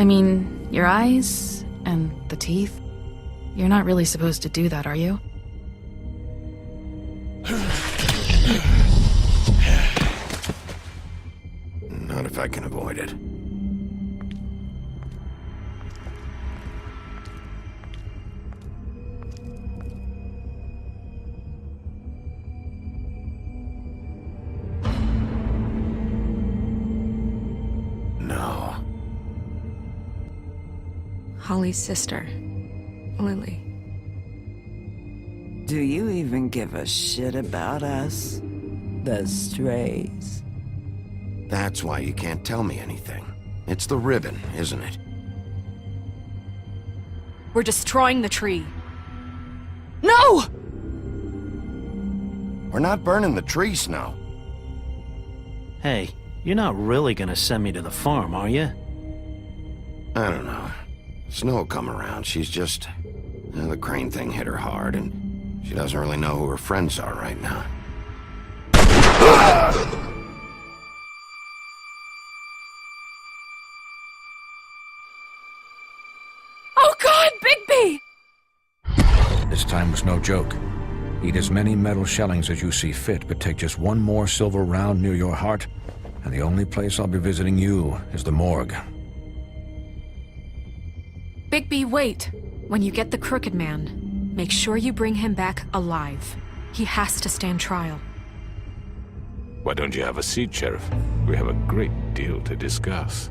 I mean, your eyes and the teeth. You're not really supposed to do that, are you? Not if I can avoid it. No. Holly's sister, Lily. Do you even give a shit about us? The strays. That's why you can't tell me anything. It's the ribbon, isn't it? We're destroying the tree. No! We're not burning the tree, Snow. Hey, you're not really gonna send me to the farm, are you? I don't know. Snow will come around. She's just... the crane thing hit her hard, and she doesn't really know who her friends are right now. Oh God, Bigby! This time was no joke. Eat as many metal shellings as you see fit, but take just one more silver round near your heart, and the only place I'll be visiting you is the morgue. Bigby, wait. When you get the Crooked Man, make sure you bring him back alive. He has to stand trial. Why don't you have a seat, Sheriff? We have a great deal to discuss.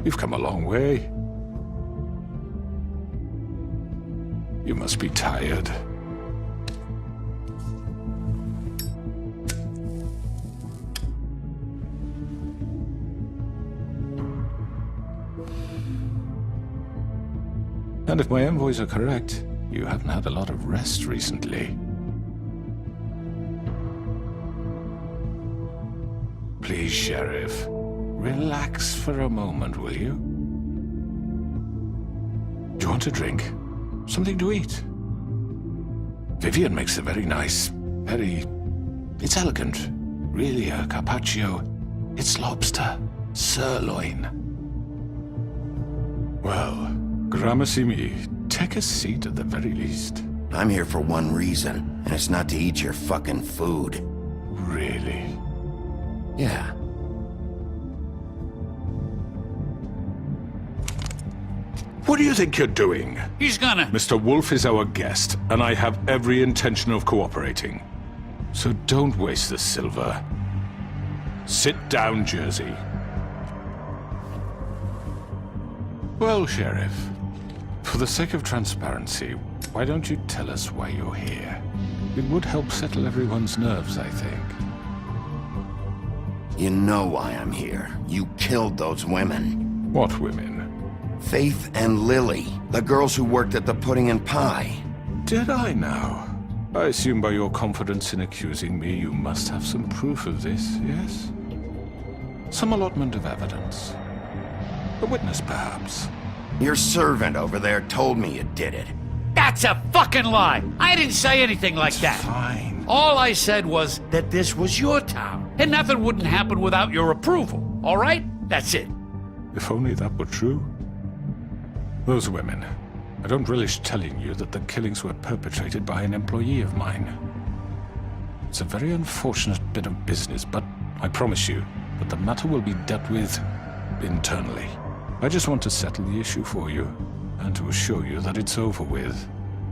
You've come a long way. You must be tired. And if my envoys are correct, you haven't had a lot of rest recently. Please, Sheriff. Relax for a moment, will you? Do you want a drink? Something to eat? Vivian makes a very nice, it's elegant. Really a carpaccio. It's lobster. Sirloin. Well, gramercy me. Take a seat at the very least. I'm here for one reason, and it's not to eat your fucking food. Really? Yeah. What do you think you're doing? He's gonna... Mr. Wolf is our guest, and I have every intention of cooperating. So don't waste the silver. Sit down, Jersey. Well, Sheriff, for the sake of transparency, why don't you tell us why you're here? It would help settle everyone's nerves, I think. You know why I'm here. You killed those women. What women? Faith and Lily, the girls who worked at the Pudding and Pie. Did I now? I assume by your confidence in accusing me, you must have some proof of this, yes? Some allotment of evidence. A witness, perhaps. Your servant over there told me you did it. That's a fucking lie! I didn't say anything like that. Fine. All I said was that this was your town, and nothing wouldn't happen without your approval, all right? That's it. If only that were true. Those women. I don't relish telling you that the killings were perpetrated by an employee of mine. It's a very unfortunate bit of business, but I promise you that the matter will be dealt with internally. I just want to settle the issue for you, and to assure you that it's over with.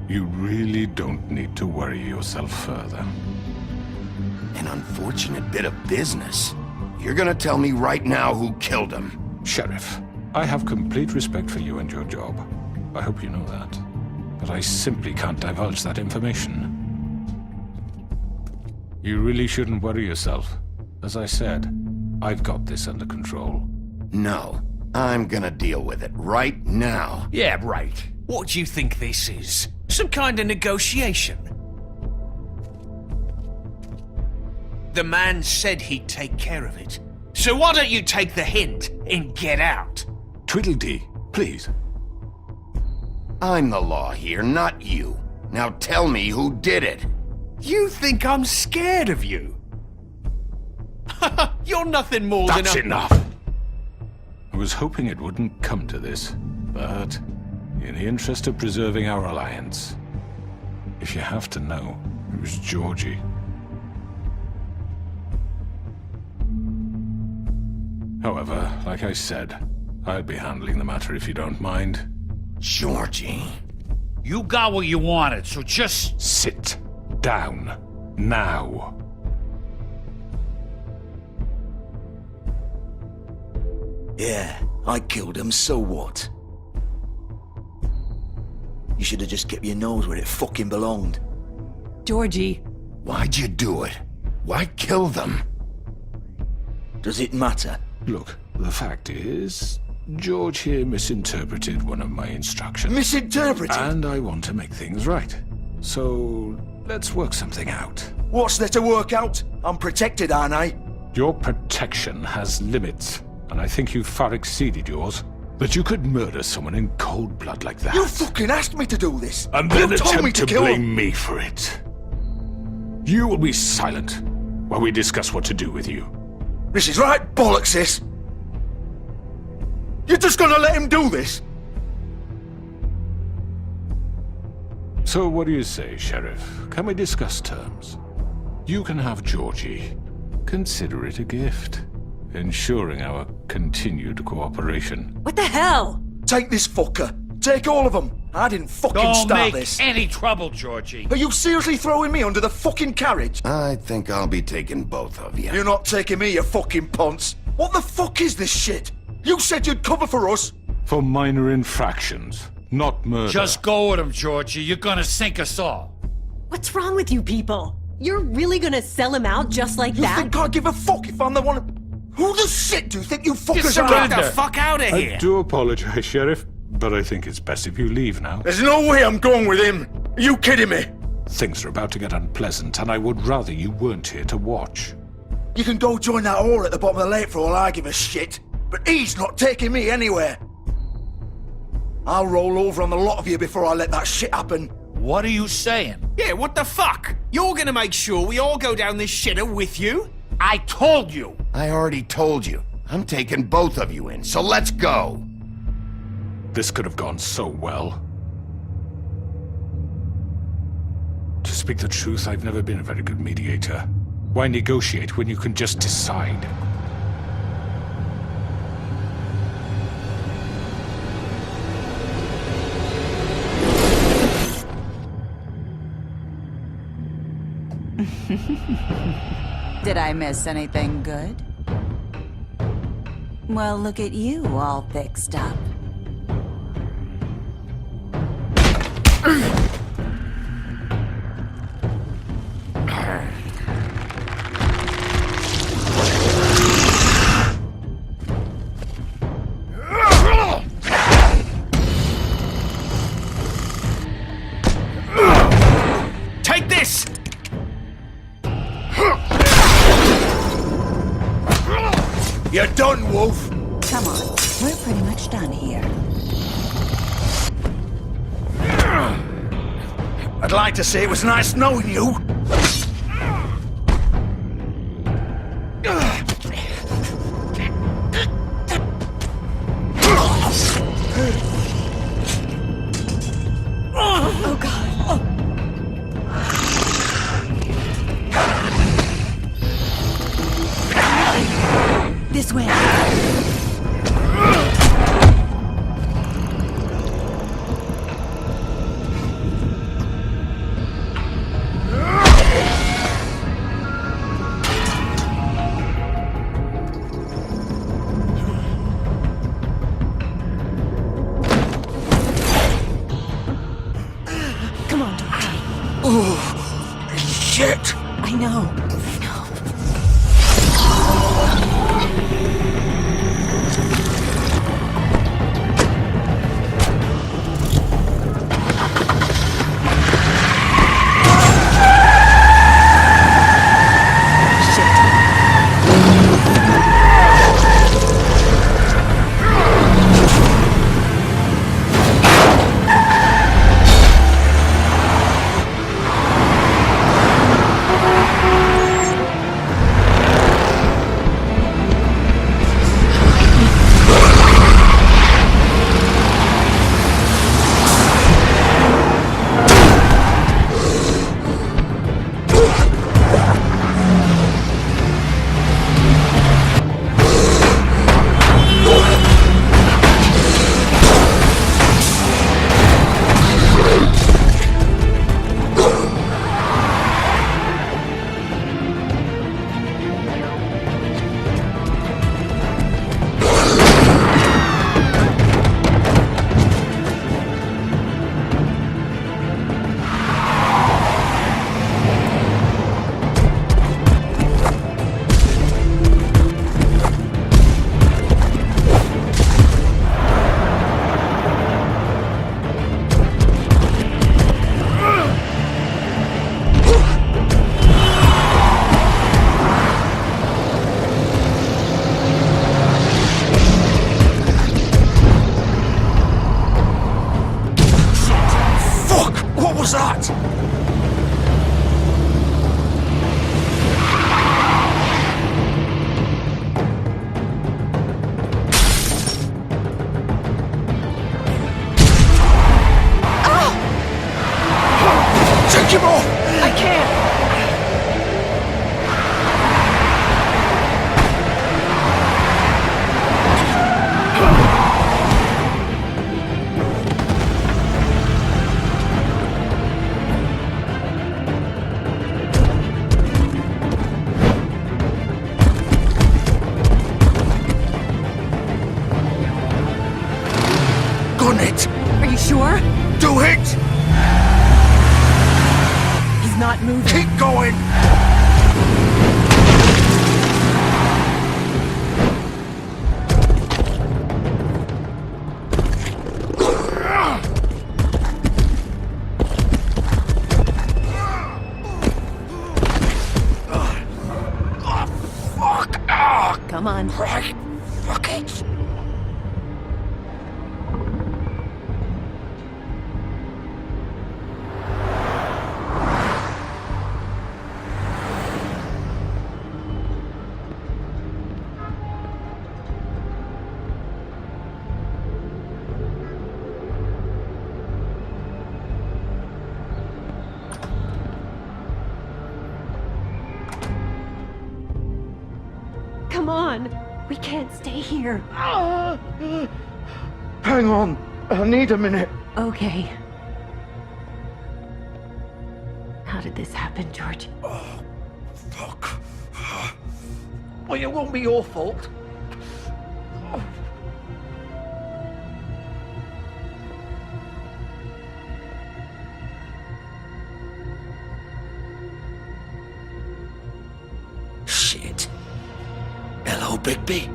You really don't need to worry yourself further. An unfortunate bit of business. You're gonna tell me right now who killed him. Sheriff, I have complete respect for you and your job. I hope you know that. But I simply can't divulge that information. You really shouldn't worry yourself. As I said, I've got this under control. No, I'm gonna deal with it right now. Yeah, right. What do you think this is? Some kind of negotiation? The man said he'd take care of it. So why don't you take the hint and get out? Tweedledee, please. I'm the law here, not you. Now tell me who did it. You think I'm scared of you? You're nothing more than a... That's enough! I was hoping it wouldn't come to this, but in the interest of preserving our alliance, if you have to know, it was Georgie. However, like I said, I'll be handling the matter if you don't mind. Georgie. You got what you wanted, so just... Sit down. Now. Yeah, I killed him, so what? You should have just kept your nose where it fucking belonged. Georgie. Why'd you do it? Why kill them? Does it matter? Look, the fact is, George here misinterpreted one of my instructions. Misinterpreted? And I want to make things right. So, let's work something out. What's there to work out? I'm protected, aren't I? Your protection has limits, and I think you've far exceeded yours. That you could murder someone in cold blood like that. You fucking asked me to do this! And then you told me attempt to to kill blame him. me for it. You will be silent while we discuss what to do with you. This is right bollocks, this! You're just gonna let him do this? So what do you say, Sheriff? Can we discuss terms? You can have Georgie. Consider it a gift, ensuring our continued cooperation. What the hell? Take this fucker. Take all of them. I didn't fucking Don't start make this. any trouble, Georgie. Are you seriously throwing me under the fucking carriage? I think I'll be taking both of you. You're not taking me, you fucking ponce. What the fuck is this shit? You said you'd cover for us. For minor infractions, not murder. Just go with him, Georgie. You're gonna sink us all. What's wrong with you people? You're really gonna sell him out just like You that? think I give a fuck if I'm the one... Who the shit do you think you fuckers are? Get the fuck out of here! I do apologize, Sheriff, but I think it's best if you leave now. There's no way I'm going with him. Are you kidding me? Things are about to get unpleasant, and I would rather you weren't here to watch. You can go join that whore at the bottom of the lake for all I give a shit. But he's not taking me anywhere. I'll roll over on the lot of you before I let that shit happen. What are you saying? Yeah, what the fuck? You're gonna make sure we all go down this shitter with you? I told you. I already told you. I'm taking both of you in, so let's go. This could have gone so well. To speak the truth, I've never been a very good mediator. Why negotiate when you can just decide? Did I miss anything good? Well, look at you, all fixed up. Take this! You're done, Wolf. Come on, we're pretty much done here. I'd like to say it was nice knowing you. Oh god. This way. Oh, shit! I know. Come on. Right. Fuck it. Come on. We can't stay here. Hang on. I need a minute. Okay. How did this happen, George? Oh, fuck. Well, it won't be your fault. Shit. Hello, Bigby.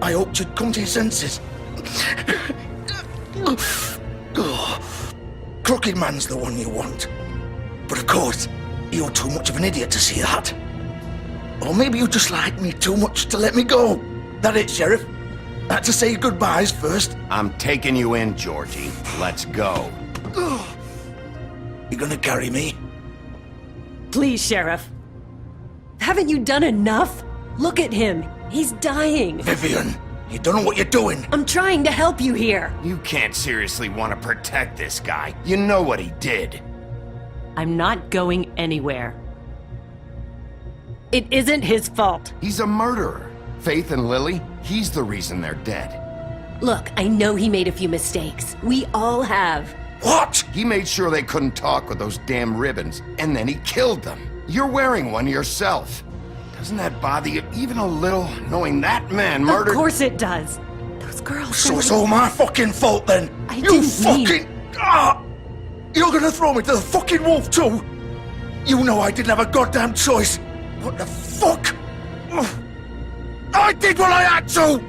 I hoped you'd come to your senses. Crooked Man's the one you want. But of course, you're too much of an idiot to see that. Or maybe you just like me too much to let me go. That it, Sheriff? Had to say goodbyes first. I'm taking you in, Georgie. Let's go. You gonna carry me? Please, Sheriff. Haven't you done enough? Look at him. He's dying. Vivian, you don't know what you're doing. I'm trying to help you here. You can't seriously want to protect this guy. You know what he did. I'm not going anywhere. It isn't his fault. He's a murderer. Faith and Lily, he's the reason they're dead. Look, I know he made a few mistakes. We all have. What? He made sure they couldn't talk with those damn ribbons, and then he killed them. You're wearing one yourself. Doesn't that bother you even a little, knowing that man murdered— Of course it does. Those girls— So it's all my fucking fault then? I you didn't fucking— You're gonna throw me to the fucking wolf too? You know I didn't have a goddamn choice. What the fuck? I did what I had to!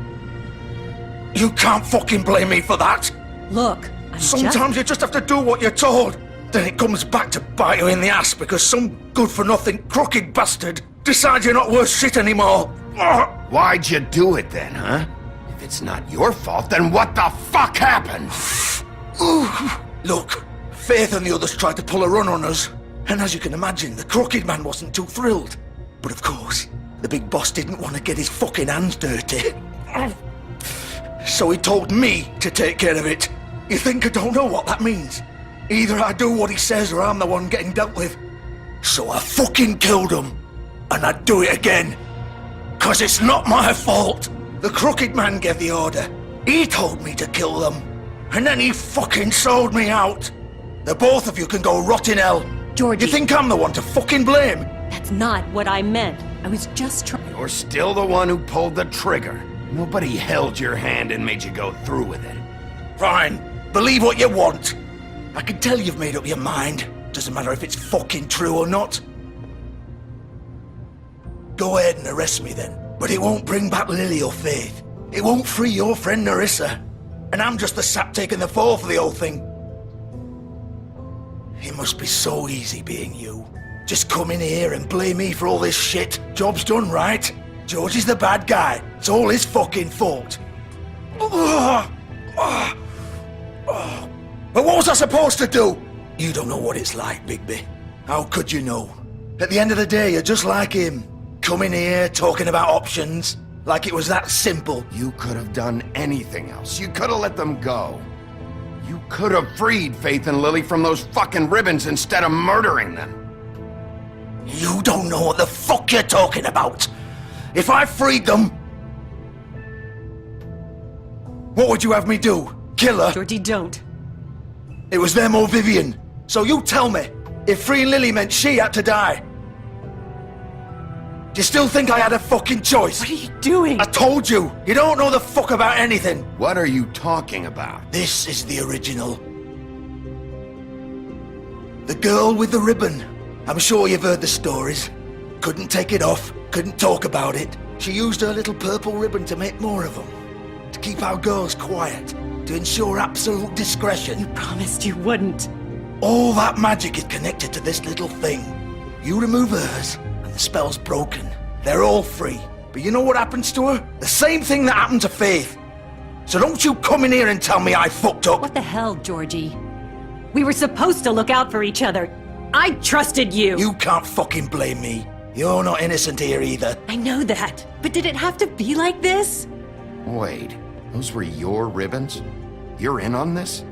You can't fucking blame me for that. Look, Sometimes you just have to do what you're told. Then it comes back to bite you in the ass because some good-for-nothing crooked bastard decides you're not worth shit anymore. Why'd you do it then, huh? If it's not your fault, then what the fuck happened? Look, Faith and the others tried to pull a run on us. And as you can imagine, the crooked man wasn't too thrilled. But of course, the big boss didn't want to get his fucking hands dirty. So he told me to take care of it. You think I don't know what that means? Either I do what he says or I'm the one getting dealt with. So I fucking killed him. And I'd do it again. 'Cause it's not my fault. The crooked man gave the order. He told me to kill them. And then he fucking sold me out. The both of you can go rot in hell. Georgie. You think I'm the one to fucking blame? That's not what I meant. I was just trying. You're still the one who pulled the trigger. Nobody held your hand and made you go through with it. Fine. Believe what you want. I can tell you've made up your mind. Doesn't matter if it's fucking true or not. Go ahead and arrest me then. But it won't bring back Lily or Faith. It won't free your friend Narissa. And I'm just the sap taking the fall for the whole thing. It must be so easy being you. Just come in here and blame me for all this shit. Job's done, right? George is the bad guy. It's all his fucking fault. But what was I supposed to do? You don't know what it's like, Bigby. How could you know? At the end of the day, you're just like him. Coming here, talking about options. Like it was that simple. You could have done anything else. You could have let them go. You could have freed Faith and Lily from those fucking ribbons instead of murdering them. You don't know what the fuck you're talking about. If I freed them... What would you have me do? Kill her? Georgie, don't. It was them or Vivian. So you tell me, if freeing Lily meant she had to die, do you still think I had a fucking choice? What are you doing? I told you, you don't know the fuck about anything. What are you talking about? This is the original. The girl with the ribbon. I'm sure you've heard the stories. Couldn't take it off, couldn't talk about it. She used her little purple ribbon to make more of them. To keep our girls quiet. To ensure absolute discretion. You promised you wouldn't. All that magic is connected to this little thing. You remove hers, and the spell's broken. They're all free. But you know what happens to her? The same thing that happened to Faith. So don't you come in here and tell me I fucked up. What the hell, Georgie? We were supposed to look out for each other. I trusted you. You can't fucking blame me. You're not innocent here either. I know that. But did it have to be like this? Wait, those were your ribbons? You're in on this?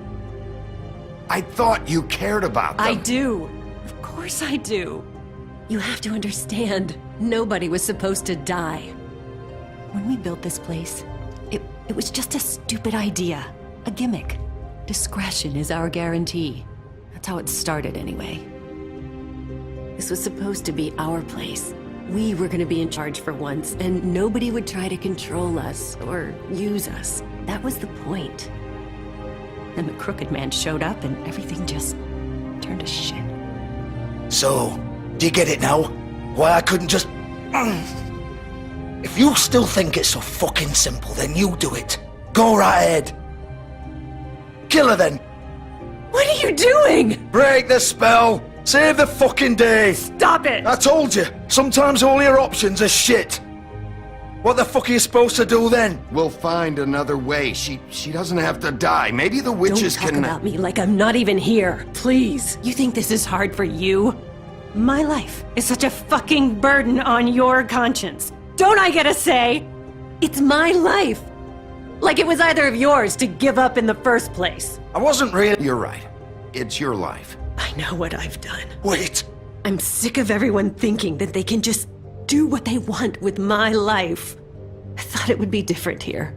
I thought you cared about them. I do. Of course I do. You have to understand, nobody was supposed to die. When we built this place, it was just a stupid idea. A gimmick. Discretion is our guarantee. That's how it started anyway. This was supposed to be our place. We were gonna be in charge for once, and nobody would try to control us or use us. That was the point. Then the crooked man showed up and everything just turned to shit. So, do you get it now? Why I couldn't just... If you still think it's so fucking simple, then you do it. Go right ahead. Kill her then. What are you doing? Break the spell. Save the fucking day. Stop it! I told you, sometimes all your options are shit. What the fuck are you supposed to do then? We'll find another way. She doesn't have to die. Maybe the witches Don't talk can... about me like I'm not even here. Please. You think this is hard for you? My life is such a fucking burden on your conscience. Don't I get a say? It's my life. Like it was either of yours to give up in the first place. I wasn't really... You're right. It's your life. I know what I've done. Wait. I'm sick of everyone thinking that they can just do what they want with my life. I thought it would be different here.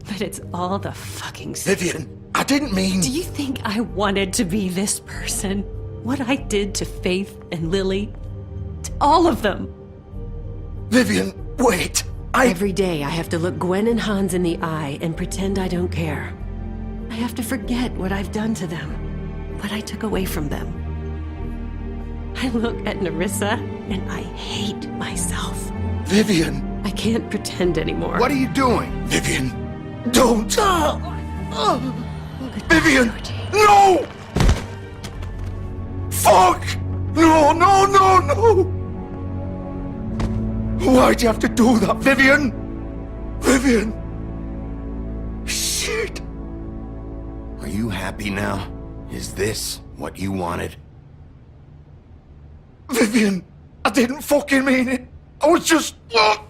But it's all the fucking same. Vivian, I didn't mean... Do you think I wanted to be this person? What I did to Faith and Lily? To all of them? Vivian, wait. Every day I have to look Gwen and Hans in the eye and pretend I don't care. I have to forget what I've done to them. what I took away from them. I look at Nerissa and I hate myself. Vivian! I can't pretend anymore. What are you doing? Vivian! Don't! Vivian! No! Fuck! No, no, no, no! Why'd you have to do that, Vivian? Vivian! Shit! Are you happy now? Is this what you wanted? Vivian! I didn't fucking mean it! I was just... Oh!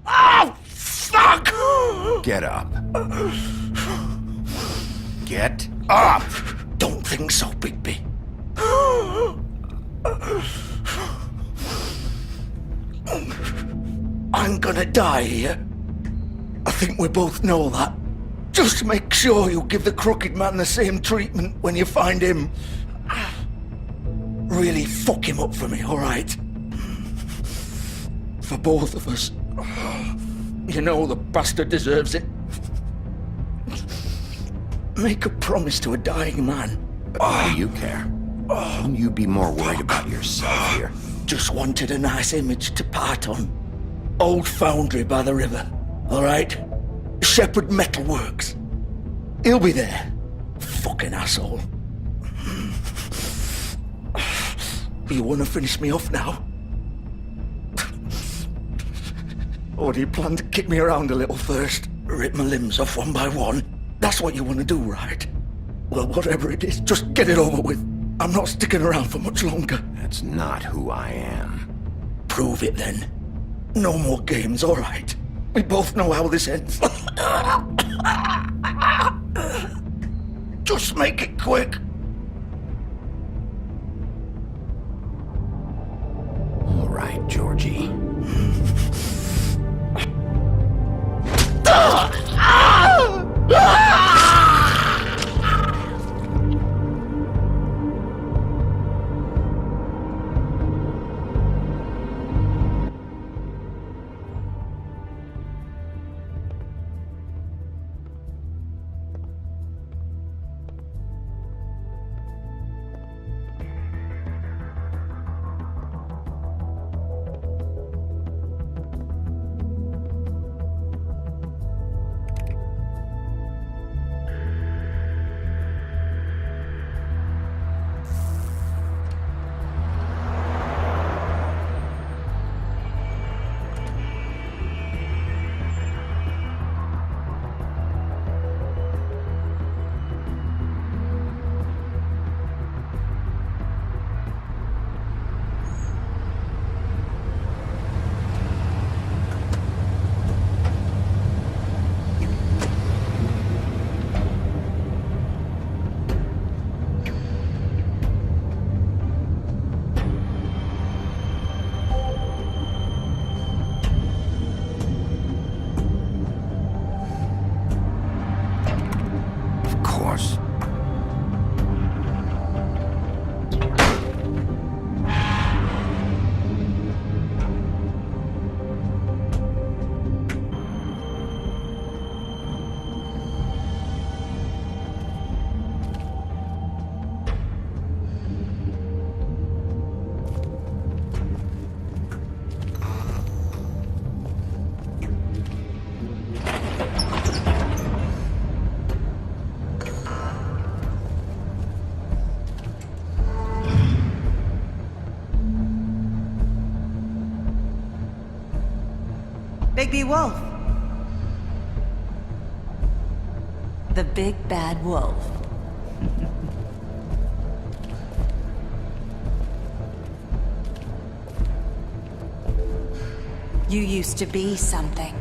Oh, fuck! Get up. Get up! Don't think so, Bigby. I'm gonna die here. I think we both know that. Just make sure you give the crooked man the same treatment when you find him. Really fuck him up for me, alright? For both of us. You know the bastard deserves it. Make a promise to a dying man. Why do you care? Shouldn't you be more worried about yourself here? Just wanted a nice image to part on. Old foundry by the river, alright? Shepherd Metalworks. He'll be there. Fucking asshole. You wanna finish me off now? Or do you plan to kick me around a little first? Rip my limbs off one by one? That's what you wanna do, right? Well, whatever it is, just get it over with. I'm not sticking around for much longer. That's not who I am. Prove it then. No more games, all right? We both know how this ends. Just make it quick. All right, Georgie. Bigby Wolf. The big bad wolf. You used to be something.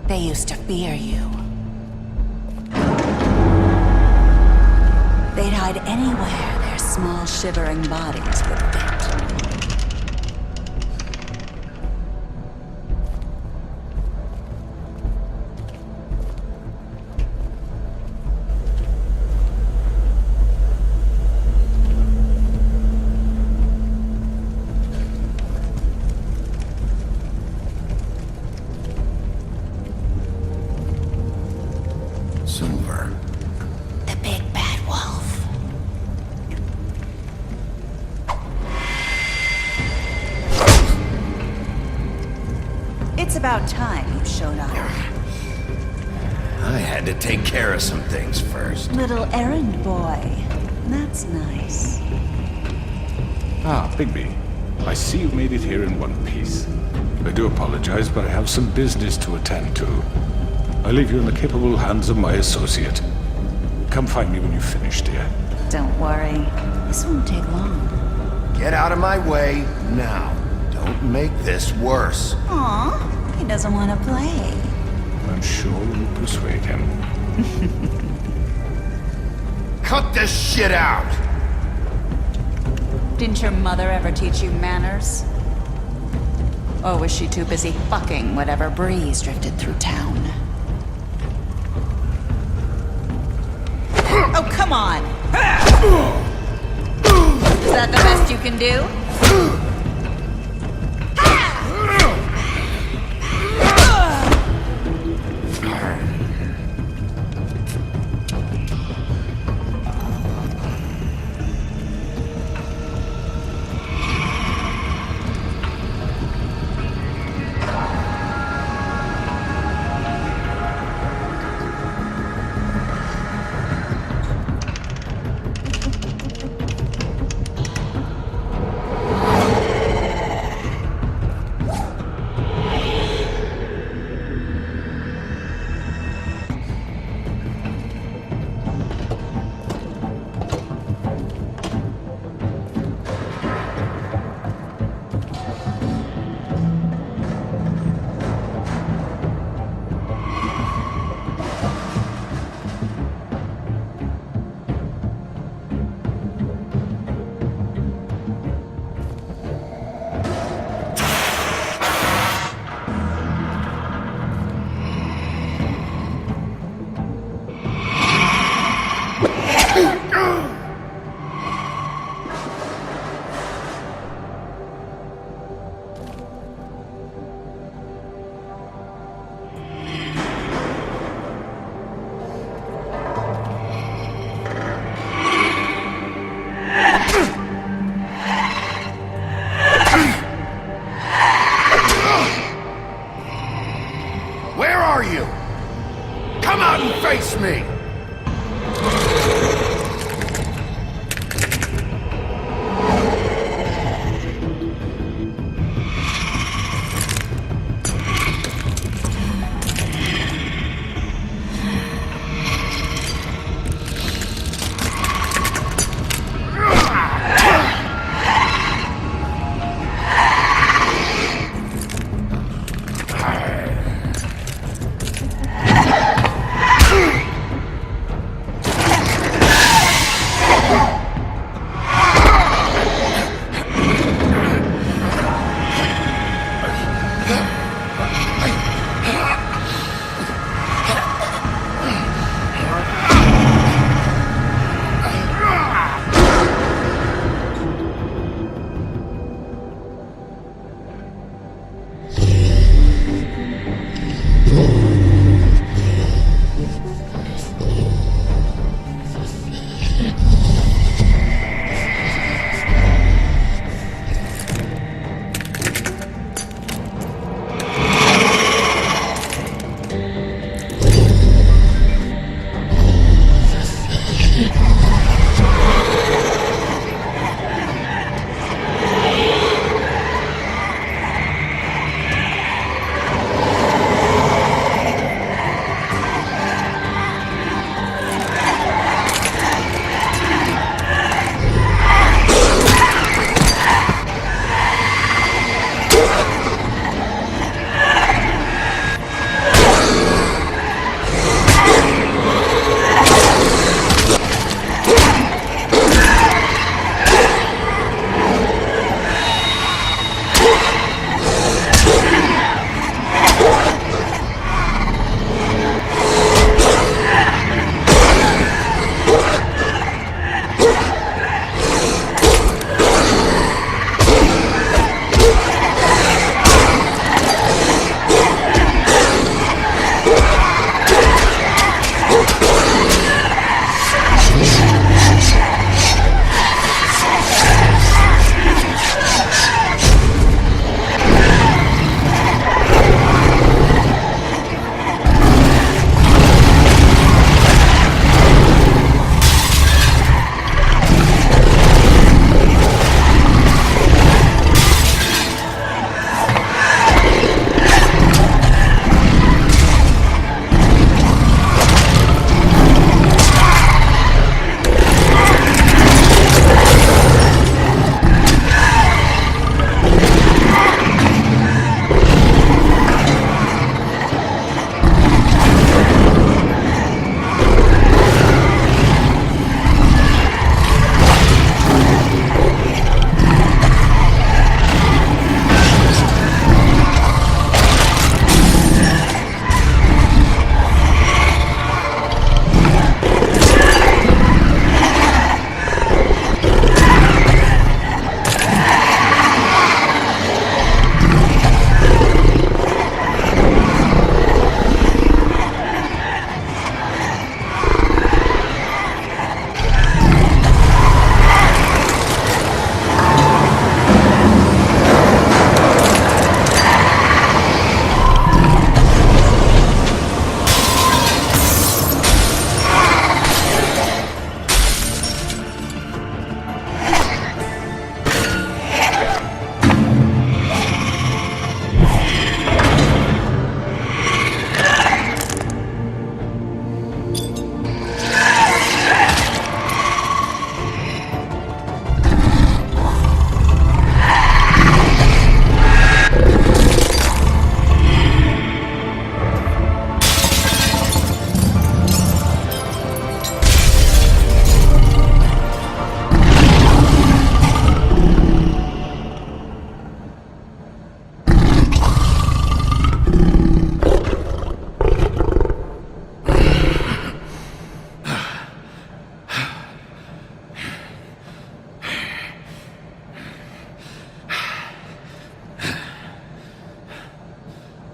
They used to fear you. They'd hide anywhere their small, shivering bodies would fit. Silver. The big bad wolf. It's about time you showed up. I had to take care of some things first. Little errand boy. That's nice. Ah, Bigby. I see you made it here in one piece. I do apologize, but I have some business to attend to. I leave you in the capable hands of my associate. Come find me when you finish, dear. Don't worry. This won't take long. Get out of my way now. Don't make this worse. Aw, he doesn't want to play. I'm sure you'll persuade him. Cut this shit out! Didn't your mother ever teach you manners? Or was she too busy fucking whatever breeze drifted through town? Oh, come on! Is that the best you can do?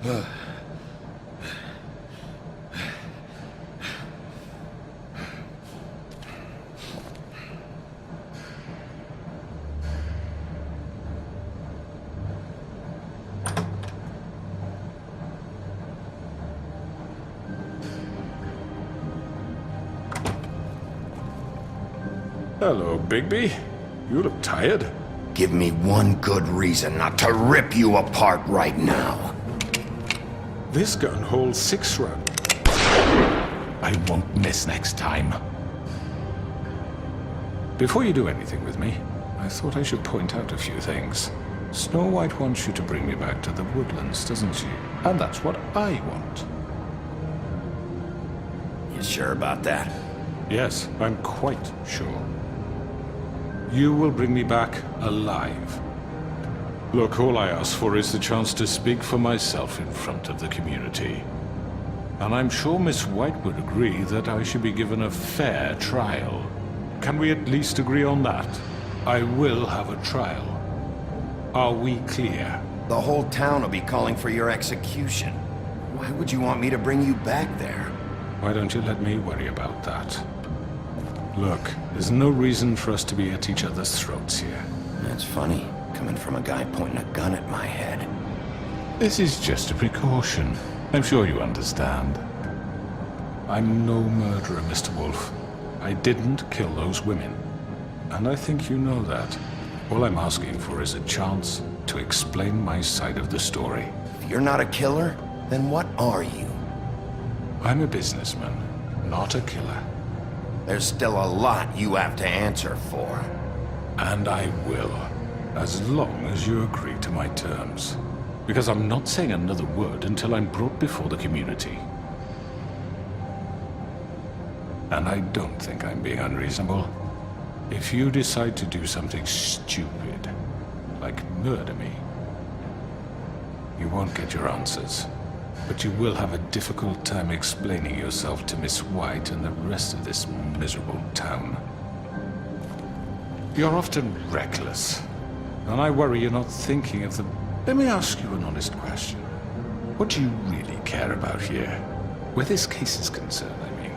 Hello, Bigby. You look tired. Give me one good reason not to rip you apart right now. This gun holds 6 rounds. I won't miss next time. Before you do anything with me, I thought I should point out a few things. Snow White wants you to bring me back to the woodlands, doesn't she? And that's what I want. You sure about that? Yes, I'm quite sure. You will bring me back alive. Look, all I ask for is the chance to speak for myself in front of the community. And I'm sure Miss White would agree that I should be given a fair trial. Can we at least agree on that? I will have a trial. Are we clear? The whole town will be calling for your execution. Why would you want me to bring you back there? Why don't you let me worry about that? Look, there's no reason for us to be at each other's throats here. That's funny, coming from a guy pointing a gun at my head. This is just a precaution. I'm sure you understand. I'm no murderer, Mr. Wolf. I didn't kill those women. And I think you know that. All I'm asking for is a chance to explain my side of the story. If you're not a killer, then what are you? I'm a businessman, not a killer. There's still a lot you have to answer for. And I will, as long as you agree to my terms. Because I'm not saying another word until I'm brought before the community. And I don't think I'm being unreasonable. If you decide to do something stupid, like murder me, you won't get your answers. But you will have a difficult time explaining yourself to Miss White and the rest of this miserable town. You're often reckless, and I worry you're not thinking of the... Let me ask you an honest question. What do you really care about here? Where this case is concerned, I mean.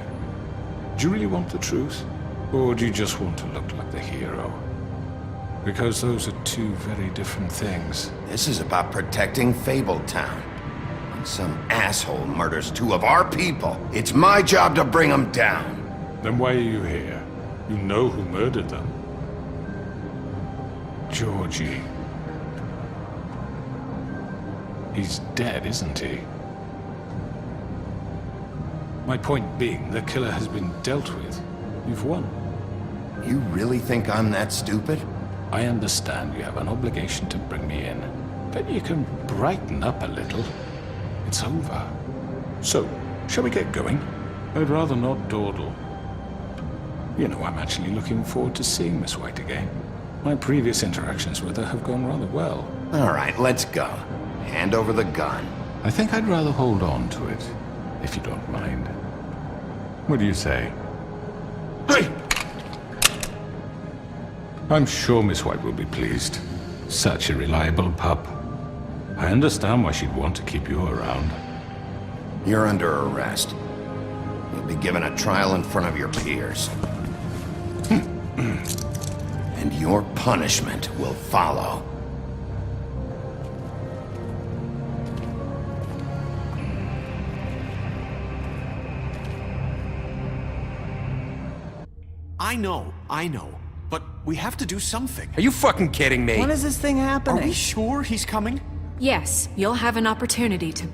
Do you really want the truth? Or do you just want to look like the hero? Because those are two very different things. This is about protecting Fabletown. When some asshole murders 2 of our people, it's my job to bring them down. Then why are you here? You know who murdered them. Georgie. He's dead, isn't he? My point being, the killer has been dealt with. You've won. You really think I'm that stupid? I understand you have an obligation to bring me in, but you can brighten up a little. It's over. So, shall we get going? I'd rather not dawdle. You know, I'm actually looking forward to seeing Miss White again. My previous interactions with her have gone rather well. All right, let's go. Hand over the gun. I think I'd rather hold on to it, if you don't mind. What do you say? Hey! I'm sure Miss White will be pleased. Such a reliable pup. I understand why she'd want to keep you around. You're under arrest. You'll be given a trial in front of your peers. And your punishment will follow. I know. But we have to do something. Are you fucking kidding me? When is this thing happening? Are we sure he's coming? Yes, you'll have an opportunity to...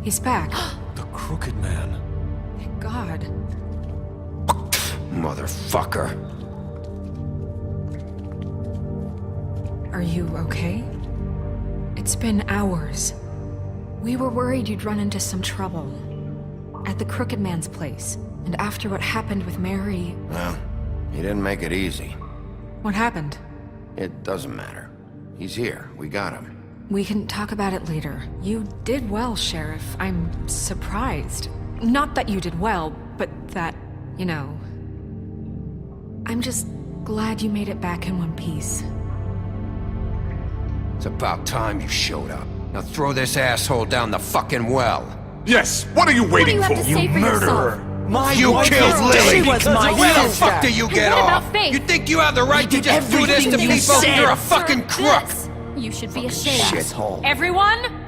He's back. The Crooked Man. Thank God. Motherfucker. Are you okay? It's been hours. We were worried you'd run into some trouble. At the Crooked Man's place. And after what happened with Mary... Well, he didn't make it easy. What happened? It doesn't matter. He's here. We got him. We can talk about it later. You did well, Sheriff. I'm surprised. Not that you did well, but that, you know... I'm just glad you made it back in one piece. It's about time you showed up. Now throw this asshole down the fucking well. Yes, what are you waiting for? You murderer! You killed Lily! She was my Where the sister. fuck do you get off? You think you have the right to just do this to people? You're a fucking crook! You should be ashamed. Shithole. Everyone,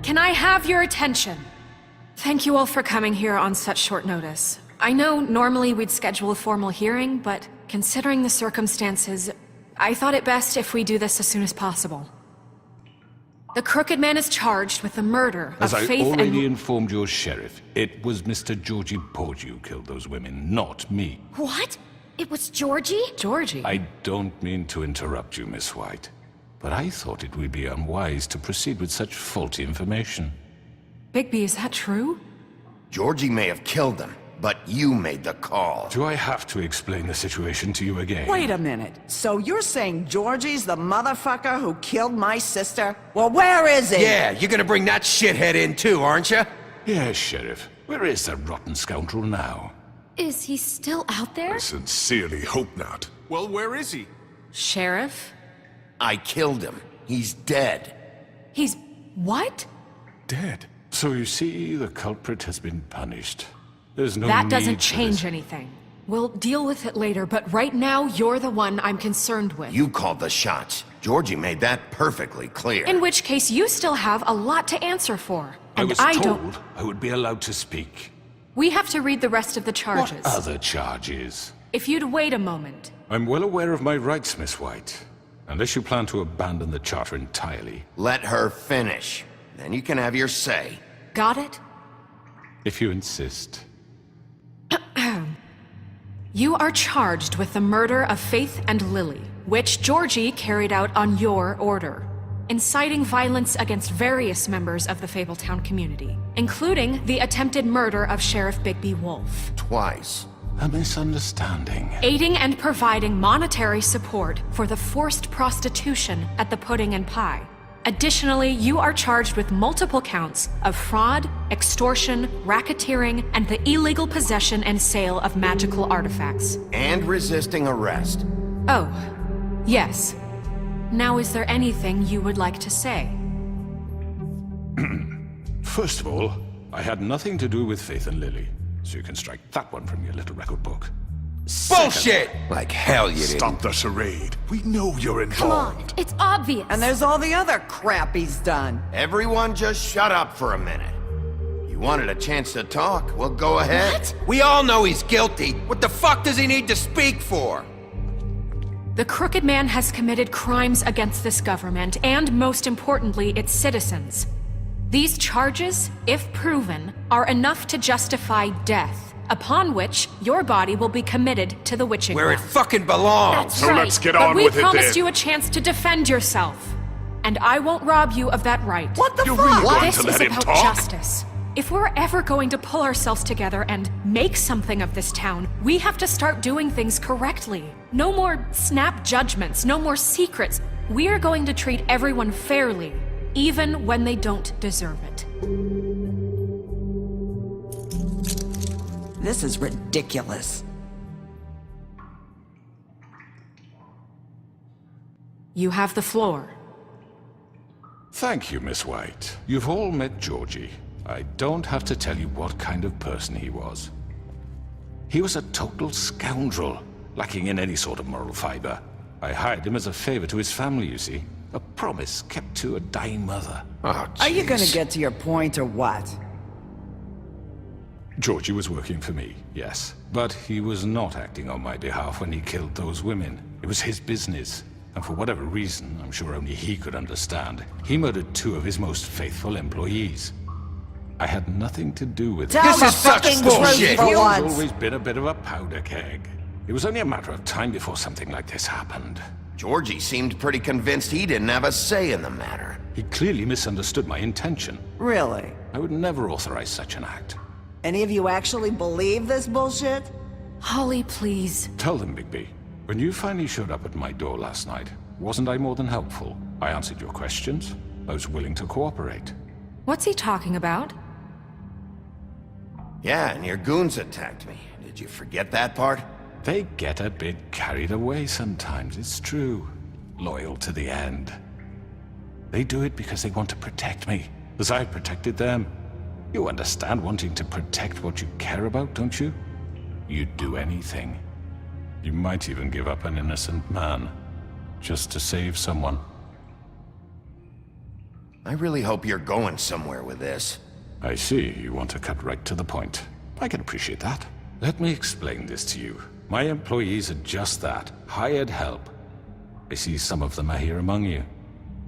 can I have your attention? Thank you all for coming here on such short notice. I know normally we'd schedule a formal hearing, but considering the circumstances, I thought it best if we do this as soon as possible. The Crooked Man is charged with the murder of As I Faith already and... informed your sheriff, it was Mr. Georgie Porgy who killed those women, not me. What? It was Georgie? Georgie? I don't mean to interrupt you, Miss White, but I thought it would be unwise to proceed with such faulty information. Bigby, is that true? Georgie may have killed them, but you made the call. Do I have to explain the situation to you again? Wait a minute. So you're saying Georgie's the motherfucker who killed my sister? Well, where is he? Yeah, you're gonna bring that shithead in too, aren't you? Yes, Sheriff. Where is that rotten scoundrel now? Is he still out there? I sincerely hope not. Well, where is he? Sheriff? I killed him. He's dead. He's... what? Dead. So you see, the culprit has been punished. There's no That need doesn't for change this. anything. We'll deal with it later, but right now, you're the one I'm concerned with. You called the shots. Georgie made that perfectly clear. In which case, you still have a lot to answer for. I And was I told don't... I would be allowed to speak. We have to read the rest of the charges. What other charges? If you'd wait a moment. I'm well aware of my rights, Miss White. Unless you plan to abandon the charter entirely. Let her finish. Then you can have your say. Got it? If you insist. You are charged with the murder of Faith and Lily, which Georgie carried out on your order, inciting violence against various members of the Fabletown community, including the attempted murder of Sheriff Bigby Wolf. Twice. A misunderstanding. Aiding and providing monetary support for the forced prostitution at the Pudding and Pie. Additionally, you are charged with multiple counts of fraud, extortion, racketeering, and the illegal possession and sale of magical artifacts. And resisting arrest. Oh, yes. Now, is there anything you would like to say? First of all, I had nothing to do with Faith and Lily, so you can strike that one from your little record book. Bullshit! Like hell you didn't. Stop the charade. We know you're Come involved. on, it's obvious. And there's all the other crap he's done. Everyone just shut up for a minute. You wanted a chance to talk, well go ahead. What? We all know he's guilty. What the fuck does he need to speak for? The Crooked Man has committed crimes against this government, and most importantly, its citizens. These charges, if proven, are enough to justify death, upon which your body will be committed to the witching Where it well. fucking belongs. That's So right. let's get But on we with it promised then. you a chance to defend yourself, and I won't rob you of that right. What the You're fuck? really going This to is let him about talk? justice. If we're ever going to pull ourselves together and make something of this town, we have to start doing things correctly. No more snap judgments, no more secrets. We are going to treat everyone fairly, even when they don't deserve it. This is ridiculous. You have the floor. Thank you, Miss White. You've all met Georgie. I don't have to tell you what kind of person he was. He was a total scoundrel, lacking in any sort of moral fiber. I hired him as a favor to his family, you see. A promise kept to a dying mother. Oh, Are you gonna jeez. get to your point or what? Georgie was working for me, yes. But he was not acting on my behalf when he killed those women. It was his business. And for whatever reason, I'm sure only he could understand, he murdered 2 of his most faithful employees. I had nothing to do with it. Tell This the is such fucking bullshit. truth for He's once. always been a bit of a powder keg. It was only a matter of time before something like this happened. Georgie seemed pretty convinced he didn't have a say in the matter. He clearly misunderstood my intention. Really? I would never authorize such an act. Any of you actually believe this bullshit? Holly, please. Tell them, Bigby. When you finally showed up at my door last night, wasn't I more than helpful? I answered your questions. I was willing to cooperate. What's he talking about? Yeah, and your goons attacked me. Did you forget that part? They get a bit carried away sometimes, it's true. Loyal to the end. They do it because they want to protect me, as I've protected them. You understand wanting to protect what you care about, don't you? You'd do anything. You might even give up an innocent man, just to save someone. I really hope you're going somewhere with this. I see, you want to cut right to the point. I can appreciate that. Let me explain this to you. My employees are just that, hired help. I see some of them are here among you.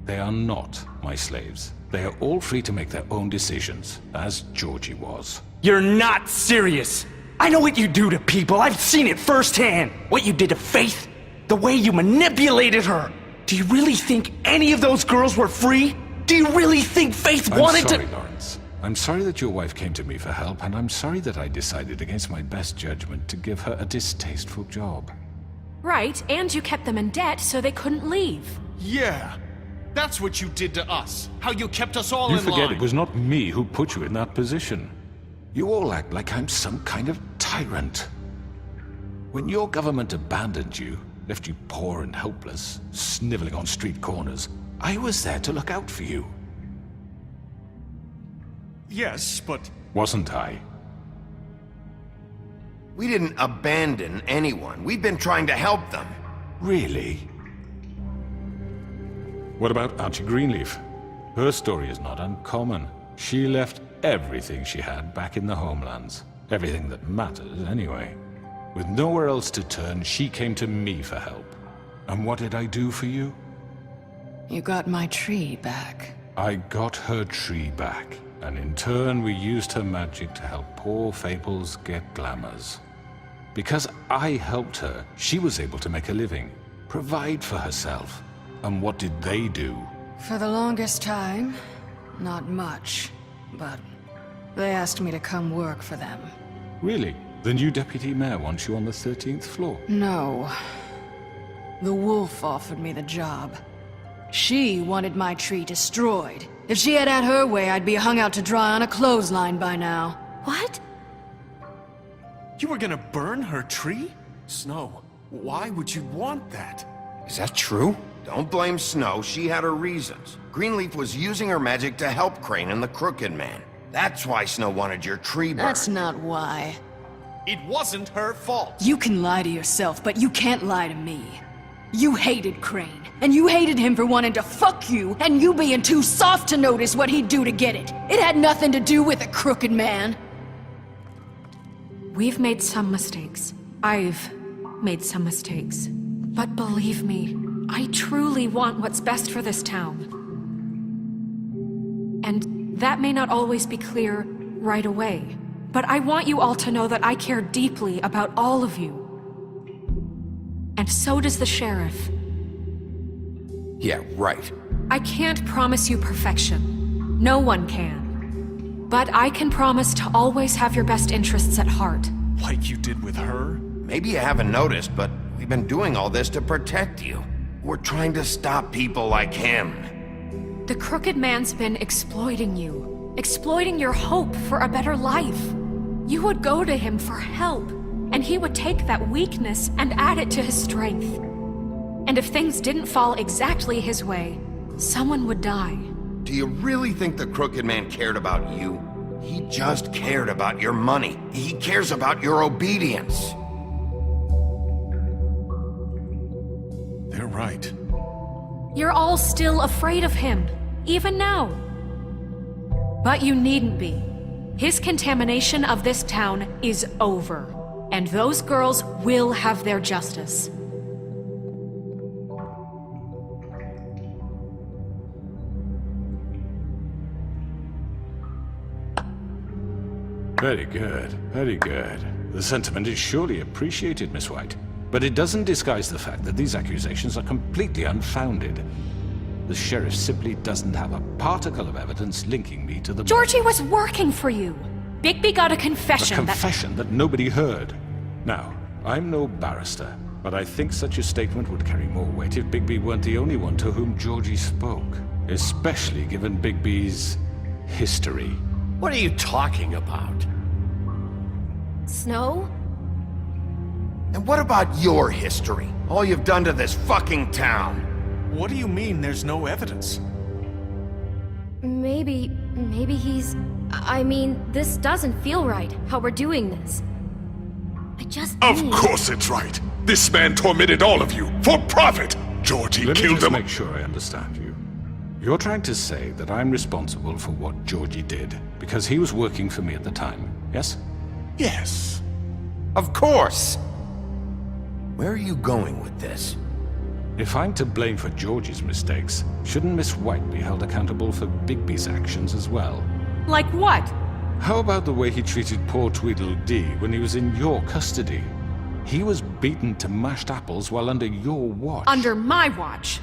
They are not my slaves. They are all free to make their own decisions, as Georgie was. You're not serious! I know what you do to people, I've seen it firsthand! What you did to Faith, the way you manipulated her! Do you really think any of those girls were free? Do you really think Faith wanted to— I'm sorry, Lawrence. I'm sorry that your wife came to me for help, and I'm sorry that I decided against my best judgment to give her a distasteful job. Right, and you kept them in debt so they couldn't leave. Yeah, that's what you did to us. How you kept us all You in line. forget it was not me who put you in that position. You all act like I'm some kind of tyrant. When your government abandoned you, left you poor and helpless, sniveling on street corners, I was there to look out for you. Yes, but... Wasn't I? We didn't abandon anyone. We've been trying to help them. Really? What about Auntie Greenleaf? Her story is not uncommon. She left everything she had back in the homelands. Everything that mattered, anyway. With nowhere else to turn, she came to me for help. And what did I do for you? You got my tree back. I got her tree back, and in turn we used her magic to help poor Fables get glamours. Because I helped her, she was able to make a living, provide for herself. And what did they do? For the longest time, not much. But they asked me to come work for them. Really? The new deputy mayor wants you on the 13th floor? No. The wolf offered me the job. She wanted my tree destroyed. If she had her way, I'd be hung out to dry on a clothesline by now. What? You were gonna burn her tree? Snow, why would you want that? Is that true? Don't blame Snow, she had her reasons. Greenleaf was using her magic to help Crane and the Crooked Man. That's why Snow wanted your tree burned. That's not why. It wasn't her fault. You can lie to yourself, but you can't lie to me. You hated Crane, and you hated him for wanting to fuck you, and you being too soft to notice what he'd do to get it. It had nothing to do with the Crooked Man. We've made some mistakes. I've made some mistakes. But believe me, I truly want what's best for this town. And that may not always be clear right away. But I want you all to know that I care deeply about all of you. And so does the sheriff. Yeah, right. I can't promise you perfection. No one can. But I can promise to always have your best interests at heart. Like you did with her? Maybe you haven't noticed, but we've been doing all this to protect you. We're trying to stop people like him. The Crooked Man's been exploiting you. Exploiting your hope for a better life. You would go to him for help, and he would take that weakness and add it to his strength. And if things didn't fall exactly his way, someone would die. Do you really think the Crooked Man cared about you? He just cared about your money. He cares about your obedience. They're right. You're all still afraid of him, even now. But you needn't be. His contamination of this town is over, and those girls will have their justice. Very good, very good. The sentiment is surely appreciated, Miss White. But it doesn't disguise the fact that these accusations are completely unfounded. The sheriff simply doesn't have a particle of evidence linking me to the... Georgie was working for you. Bigby got a confession A confession that nobody heard. Now, I'm no barrister, but I think such a statement would carry more weight if Bigby weren't the only one to whom Georgie spoke. Especially given Bigby's history. What are you talking about? Snow? And what about your history? All you've done to this fucking town? What do you mean there's no evidence? Maybe he's... I mean, this doesn't feel right, how we're doing this. I just Of need... course it's right. This man tormented all of you for profit. Georgie Let me killed just them. make sure I understand you. You're trying to say that I'm responsible for what Georgie did because he was working for me at the time, yes? Yes. Of course! Where are you going with this? If I'm to blame for Georgie's mistakes, shouldn't Miss White be held accountable for Bigby's actions as well? Like what? How about the way he treated poor Tweedledee when he was in your custody? He was beaten to mashed apples while under your watch. Under my watch.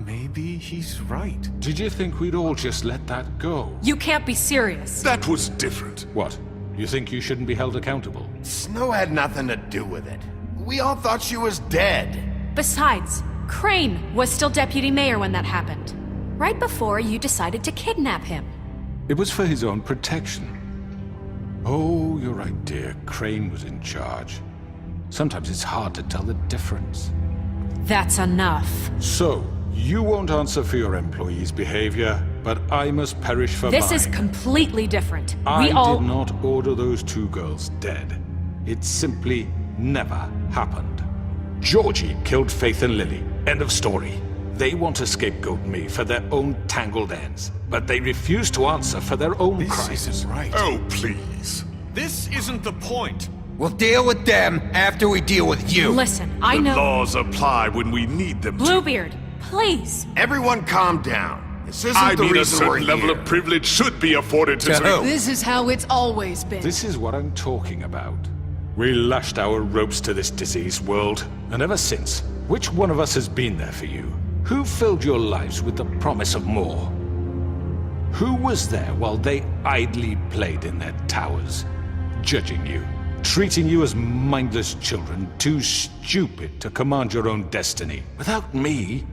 Maybe he's right. Did you think we'd all just let that go? You can't be serious. That was different. What? You think you shouldn't be held accountable? Snow had nothing to do with it. We all thought she was dead. Besides, Crane was still deputy mayor when that happened. Right before you decided to kidnap him. It was for his own protection. Oh, you're right, dear. Crane was in charge. Sometimes it's hard to tell the difference. That's enough. So, you won't answer for your employees' behavior, but I must perish for This mine. is completely different. I We all... did not order those two girls dead. It simply never happened. Georgie killed Faith and Lily. End of story. They want to scapegoat me for their own tangled ends, but they refuse to answer for their own crimes. This isn't right. Oh, please. This isn't the point. We'll deal with them after we deal with you. Listen, I The know... laws apply when we need them to. Bluebeard, please. Everyone calm down. This isn't I the mean, a reason we're certain level here. of privilege should be afforded to... To who? This is how it's always been. This is what I'm talking about. We lashed our ropes to this diseased world, and ever since, which one of us has been there for you? Who filled your lives with the promise of more? Who was there while they idly played in their towers, judging you, treating you as mindless children, too stupid to command your own destiny? Without me,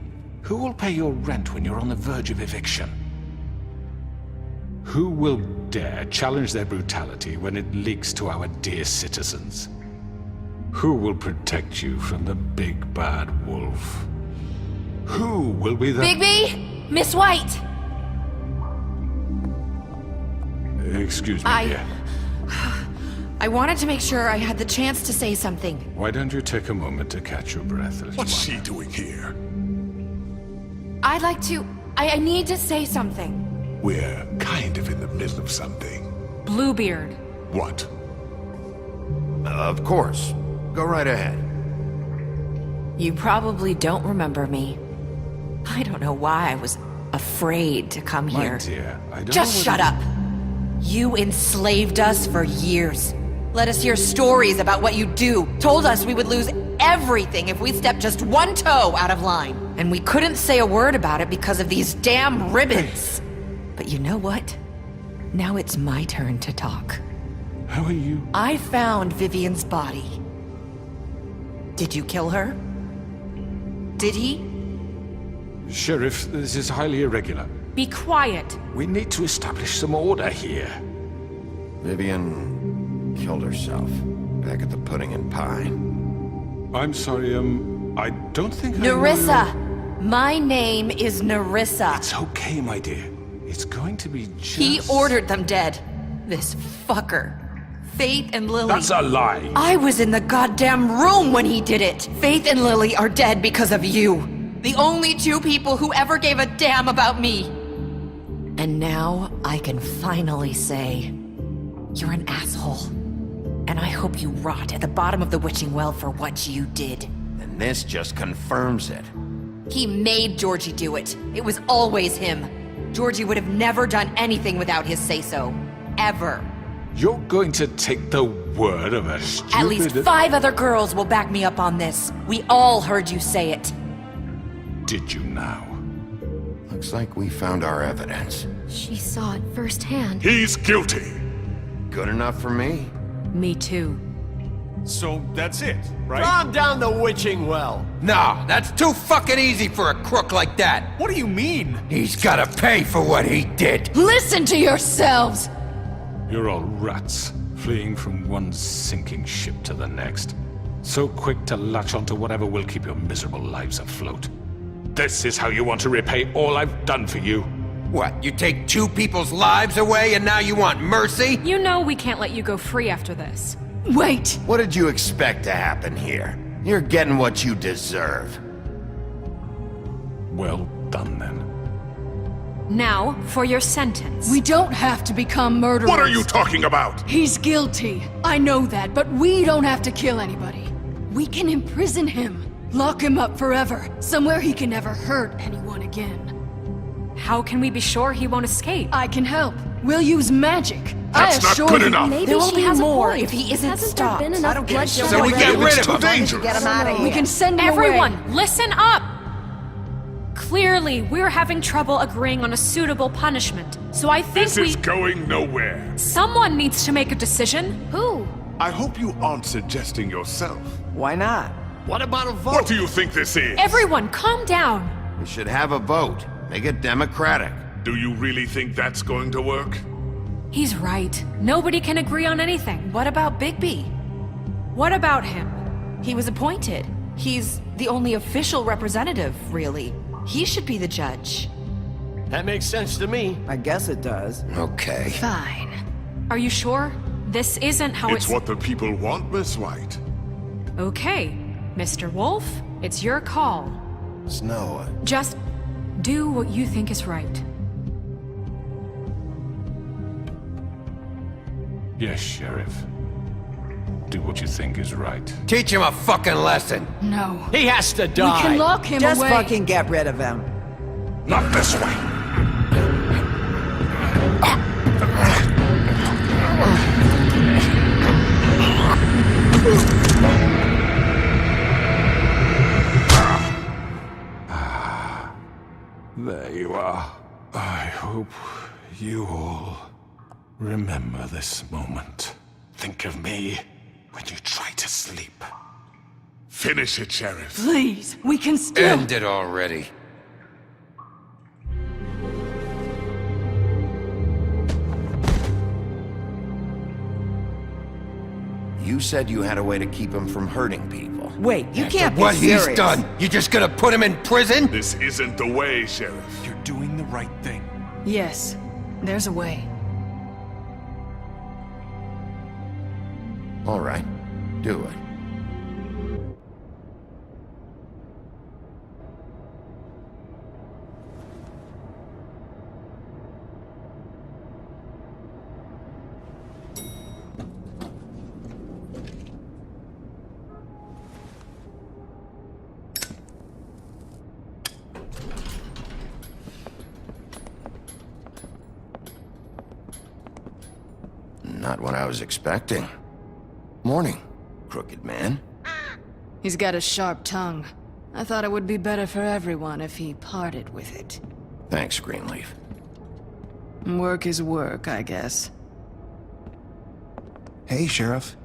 who will pay your rent when you're on the verge of eviction? Who will dare challenge their brutality when it leaks to our dear citizens? Who will protect you from the big bad wolf? Who will be the... Bigby! Miss White! Excuse me, dear. I wanted to make sure I had the chance to say something. Why don't you take a moment to catch your breath, little What's one? she doing here? I'd like to... I need to say something. We're kind of in the middle of something. Bluebeard. What? Of course. Go right ahead. You probably don't remember me. I don't know why I was afraid to come My here. dear, I don't Just know shut whether- up. You enslaved us for years. Let us hear stories about what you do. Told us we would lose everything if we stepped just one toe out of line. And we couldn't say a word about it because of these damn ribbons. But you know what? Now it's my turn to talk. How are you? I found Vivian's body. Did you kill her? Did he? Sheriff, this is highly irregular. Be quiet. We need to establish some order here. Vivian killed herself back at the Pudding and Pie. I'm sorry, I don't think Nerissa! My name is Nerissa. It's okay, my dear. It's going to be just... He ordered them dead. This fucker. Faith and Lily. That's a lie. I was in the goddamn room when he did it. Faith and Lily are dead because of you. The only two people who ever gave a damn about me. And now I can finally say, you're an asshole. And I hope you rot at the bottom of the witching well for what you did. And this just confirms it. He made Georgie do it. It was always him. Georgie would have never done anything without his say-so. Ever. You're going to take the word of a stupid... At least 5 other girls will back me up on this. We all heard you say it. Did you now? Looks like we found our evidence. She saw it firsthand. He's guilty. Good enough for me. Me too. So that's it, right? Calm down the witching well. No, that's too fucking easy for a crook like that. What do you mean? He's gotta pay for what he did. Listen to yourselves! You're all rats, fleeing from one sinking ship to the next. So quick to latch onto whatever will keep your miserable lives afloat. This is how you want to repay all I've done for you? What, you take 2 people's lives away and now you want mercy? You know we can't let you go free after this. Wait! What did you expect to happen here? You're getting what you deserve. Well done, then. Now, for your sentence. We don't have to become murderers. What are you talking about? He's guilty. I know that, but we don't have to kill anybody. We can imprison him. Lock him up forever. Somewhere he can never hurt anyone again. How can we be sure he won't escape? I can help. We'll use magic. That's not good enough. Maybe there will be more if he isn't Hasn't stopped. there been enough bloodshed? So we get rid of him. Dangerous. Get him out of here. We can send him Everyone, away. listen up! Clearly, we're having trouble agreeing on a suitable punishment, so I think This is going nowhere. Someone needs to make a decision. Who? I hope you aren't suggesting yourself. Why not? What about a vote? What do you think this is? Everyone, calm down. We should have a vote. Make it democratic. Do you really think that's going to work? He's right. Nobody can agree on anything. What about Bigby? What about him? He was appointed. He's the only official representative, really. He should be the judge. That makes sense to me. I guess it does. Okay. Fine. Are you sure? This isn't how It's what the people want, Miss White. Okay, Mr. Wolf, it's your call. Snow. Just do what you think is right. Yes, Sheriff. Do what you think is right. Teach him a fucking lesson. No. He has to die. We can lock him Just away. fucking get rid of him. Not this way. There you are. I hope you all remember this moment. Think of me when you try to sleep. Finish it, Sheriff. Please, we can still... End it already. You said you had a way to keep him from hurting people. Wait, you can't be What serious. he's done, you just gonna put him in prison? This isn't the way, Sheriff. You're doing the right thing. Yes, there's a way. All right, do it. Not what I was expecting. Morning, crooked man. He's got a sharp tongue. I thought it would be better for everyone if he parted with it. Thanks, Greenleaf. Work is work, I guess. Hey, Sheriff.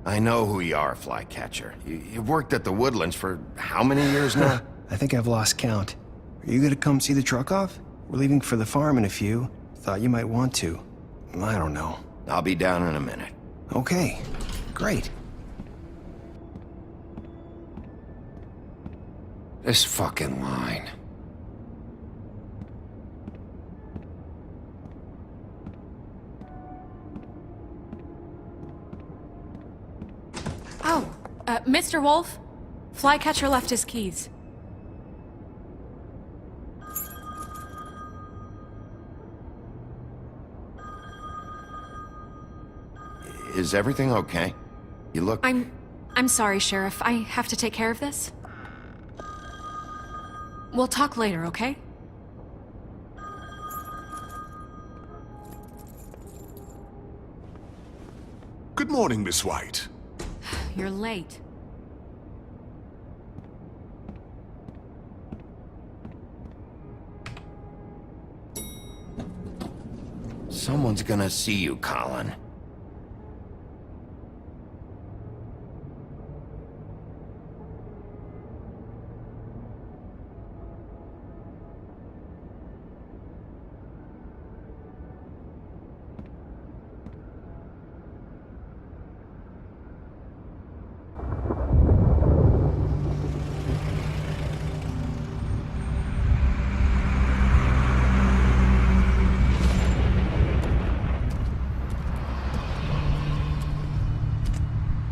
I know who you are, Flycatcher. You've worked at the Woodlands for how many years now? I think I've lost count. Are you gonna come see the truck off? We're leaving for the farm in a few. Thought you might want to. I don't know. I'll be down in a minute. Okay, great. This fucking line. Oh, Mr. Wolf, Flycatcher left his keys. Is everything okay? You look... I'm sorry, Sheriff. I have to take care of this. We'll talk later, okay? Good morning, Miss White. You're late. Someone's gonna see you, Colin.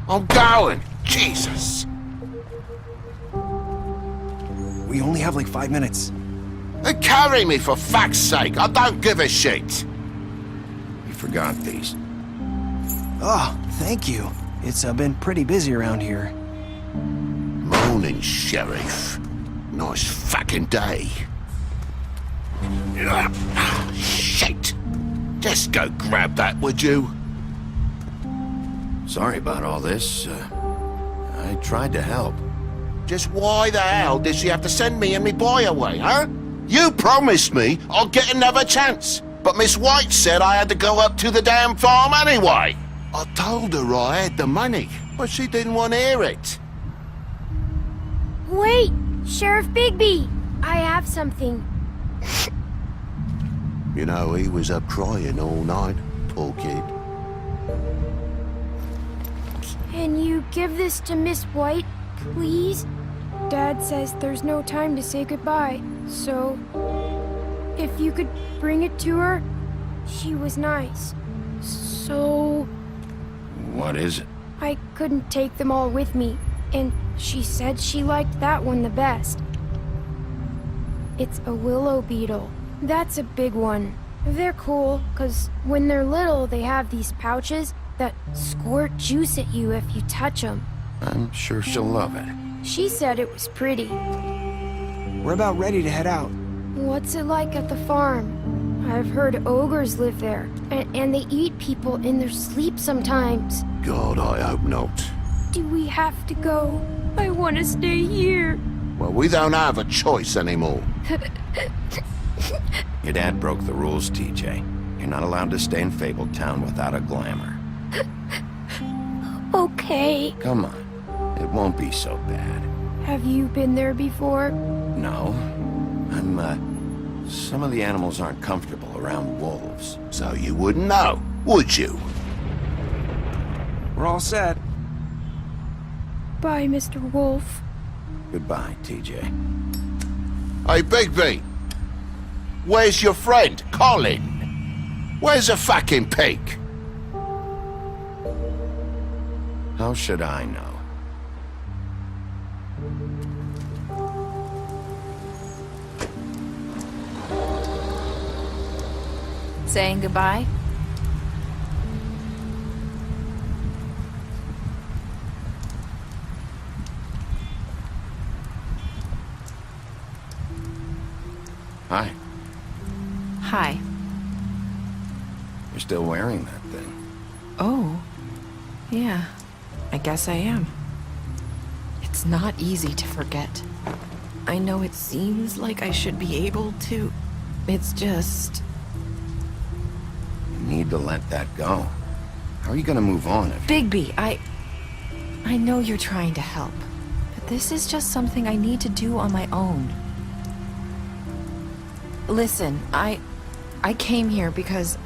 I'm going. Jesus. We only have like 5 minutes. Carry me, for fuck's sake. I don't give a shit. You forgot these. Oh, thank you. It's been pretty busy around here. Morning, Sheriff. Nice fucking day. Shit. Just go grab that, would you? Sorry about all this. I tried to help. Just why the hell did she have to send me and me boy away, huh? You promised me I'd get another chance, but Miss White said I had to go up to the damn farm anyway. I told her I had the money, but she didn't want to hear it. Wait! Sheriff Bigby! I have something. You know, he was up crying all night, poor kid. Can you give this to Miss White, please? Dad says there's no time to say goodbye, so if you could bring it to her, she was nice. So What is it? I couldn't take them all with me, and she said she liked that one the best. It's a willow beetle. That's a big one. They're cool, 'cause when they're little, they have these pouches that squirt juice at you if you touch them. I'm sure she'll love it. She said it was pretty. We're about ready to head out. What's it like at the farm? I've heard ogres live there, and they eat people in their sleep sometimes. God, I hope not. Do we have to go? I want to stay here. Well, we don't have a choice anymore. Your dad broke the rules, TJ. You're not allowed to stay in Fabletown without a glamour. Okay. Come on. It won't be so bad. Have you been there before? No. Some of the animals aren't comfortable around wolves. So you wouldn't know, would you? We're all set. Bye, Mr. Wolf. Goodbye, TJ. Hey, Bigby. Where's your friend, Colin? Where's the fucking pig? How should I know? Saying goodbye? Hi. Hi. You're still wearing that thing. Oh. Yeah. I guess I am. It's not easy to forget. I know it seems like I should be able to. It's just... You need to let that go. How are you gonna move on if... Bigby, I know you're trying to help, but this is just something I need to do on my own. Listen, I came here because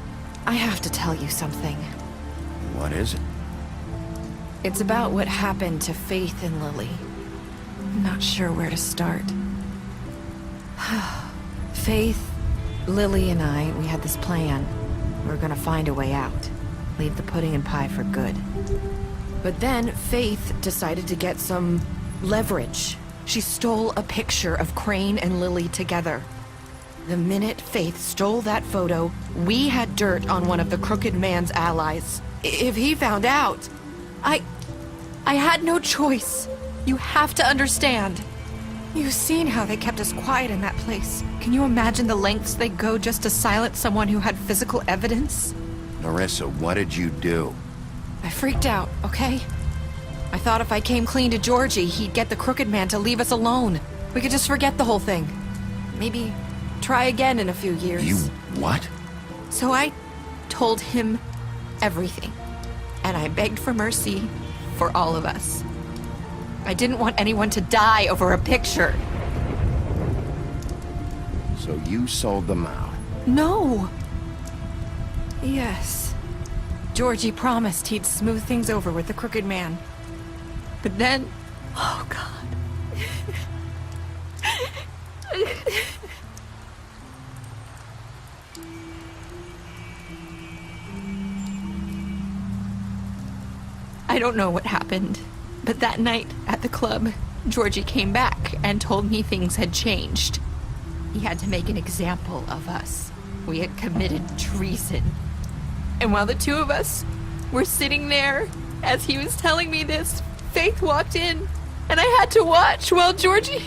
I have to tell you something. What is it? It's about what happened to Faith and Lily. I'm not sure where to start. Faith, Lily, and I, we had this plan. We were gonna find a way out. Leave the pudding and pie for good. But then Faith decided to get some leverage. She stole a picture of Crane and Lily together. The minute Faith stole that photo, we had dirt on one of the Crooked Man's allies. If he found out, I had no choice. You have to understand. You've seen how they kept us quiet in that place. Can you imagine the lengths they go just to silence someone who had physical evidence? Narissa, what did you do? I freaked out, okay? I thought if I came clean to Georgie, he'd get the Crooked Man to leave us alone. We could just forget the whole thing. Maybe try again in a few years. You what? So I told him everything. And I begged for mercy for all of us. I didn't want anyone to die over a picture. So you sold them out? No. Yes. Georgie promised he'd smooth things over with the Crooked Man. But then... Oh, God. I don't know what happened, but that night at the club, Georgie came back and told me things had changed. He had to make an example of us. We had committed treason. And while the two of us were sitting there, as he was telling me this, Faith walked in, and I had to watch while Georgie...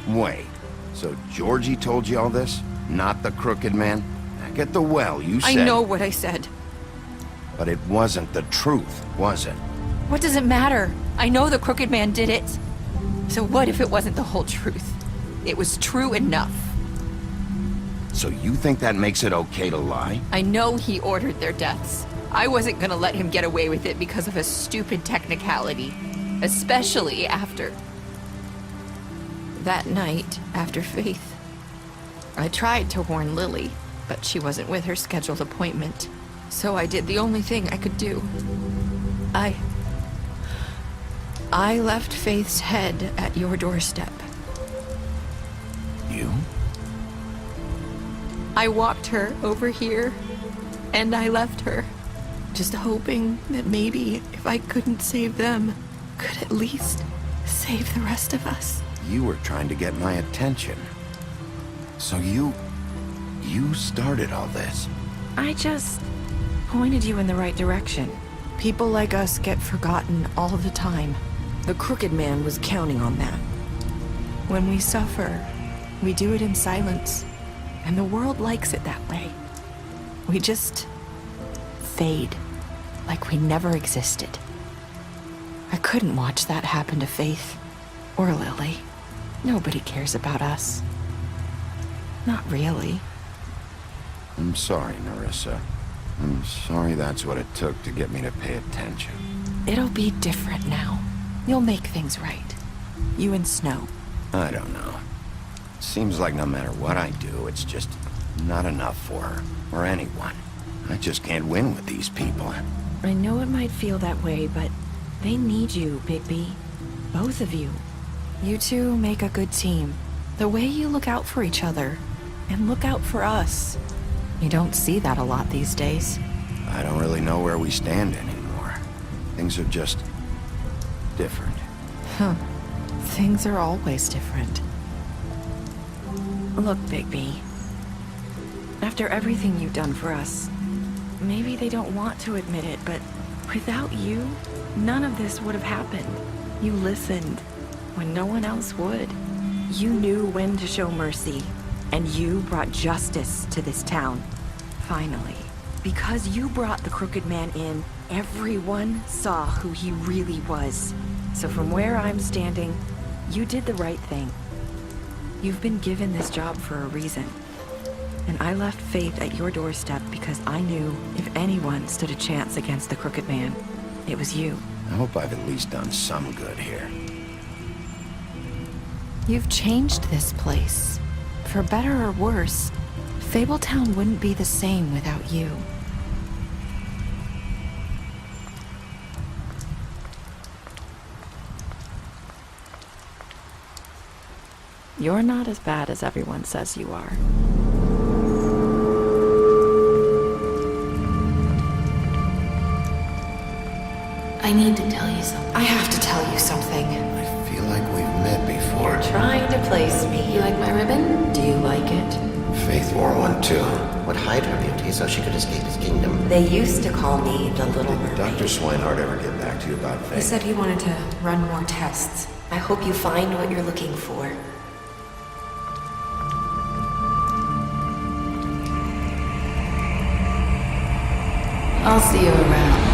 Wait, so Georgie told you all this? Not the crooked man? Back at the well, you said... I know what I said. But it wasn't the truth, was it? What does it matter? I know the crooked man did it. So what if it wasn't the whole truth? It was true enough. So you think that makes it okay to lie? I know he ordered their deaths. I wasn't gonna let him get away with it because of a stupid technicality. Especially after... that night, after Faith. I tried to warn Lily, but she wasn't with her scheduled appointment. So I did the only thing I could do. I left Faith's head at your doorstep. You? I walked her over here, and I left her. Just hoping that maybe if I couldn't save them, could at least save the rest of us. You were trying to get my attention. So you started all this. I just pointed you in the right direction. People like us get forgotten all the time. The crooked man was counting on that. When we suffer, we do it in silence, and the world likes it that way. We just fade, like we never existed. I couldn't watch that happen to Faith, or Lily. Nobody cares about us. Not really. I'm sorry, Nerissa. I'm sorry that's what it took to get me to pay attention. It'll be different now. You'll make things right. You and Snow. I don't know. Seems like no matter what I do, it's just not enough for her, or anyone. I just can't win with these people. I know it might feel that way, but they need you, Bigby. Both of you. You two make a good team. The way you look out for each other, and look out for us. You don't see that a lot these days. I don't really know where we stand anymore. Things are just... different. Huh. Things are always different. Look, Bigby. After everything you've done for us, maybe they don't want to admit it, but without you, none of this would have happened. You listened when no one else would. You knew when to show mercy, and you brought justice to this town. Finally. Because you brought the crooked man in, everyone saw who he really was. So from where I'm standing, you did the right thing. You've been given this job for a reason. And I left Faith at your doorstep because I knew if anyone stood a chance against the crooked man, it was you. I hope I've at least done some good here. You've changed this place. For better or worse, Fabletown wouldn't be the same without you. You're not as bad as everyone says you are. I need to tell you something. I have to tell you something. I feel like we've met before. You're trying to place me. You like my ribbon? Do you like it? Faith wore one too. Would hide her beauty so she could escape his kingdom. They used to call me the Little Mermaid. Did Dr. Swinehart ever get back to you about Faith? He said he wanted to run more tests. I hope you find what you're looking for. I'll see you around.